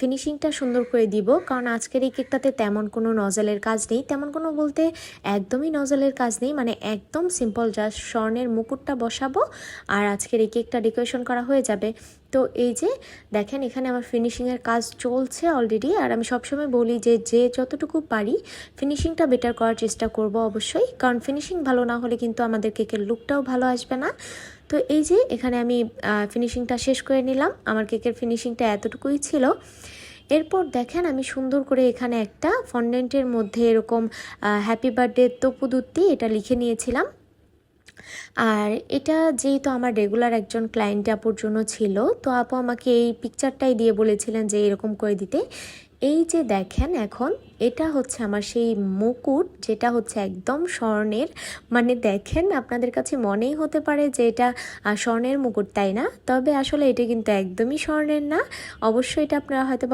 ফিনিশিংটা সুন্দর করে দিব, কারণ আজকের এই কেকটাতে তেমন কোনো নজলের কাজ নেই, তেমন কোনো বলতে একদমই নজলের কাজ নেই, মানে একদম সিম্পল, জাস্ট স্বর্ণের মুকুটটা বসাবো আর আজকের এই কেকটা ডেকোরেশন করা হয়ে যাবে। তো এই যে দেখেন এখানে আমার ফিনিশিংয়ের কাজ চলছে অলরেডি, আর আমি সবসময় বলি যে যতটুকু পারি ফিনিশিংটা বেটার করার চেষ্টা করব অবশ্যই, কারণ ফিনিশিং ভালো না হলে কিন্তু আমাদের কেকের লুকটাও ভালো আসবে না। তো এই যে এখানে আমি ফিনিশিংটা শেষ করে নিলাম, আমার কেকের ফিনিশিংটা এতটুকুই ছিল। এরপর দেখেন আমি সুন্দর করে এখানে একটা ফন্ডেন্টের মধ্যে এরকম হ্যাপি বার্থডে তপুদুত্তি এটা লিখে নিয়েছিলাম। আর এটা যেহেতু আমার রেগুলার একজন ক্লায়েন্ট আপুর জন্য ছিল, তো আপু আমাকে এই পিকচারটাই দিয়ে বলেছিলেন যে এরকম করে দিতে। এই যে দেখেন এখন এটা হচ্ছে আমার সেই মুকুট, যেটা হচ্ছে একদম স্বর্ণের, মানে দেখেন আপনাদের কাছে মনেই হতে পারে যে এটা স্বর্ণের মুকুট, তাই না? তবে আসলে এটা কিন্তু একদমই স্বর্ণের না। অবশ্যই এটা আপনারা হয়তো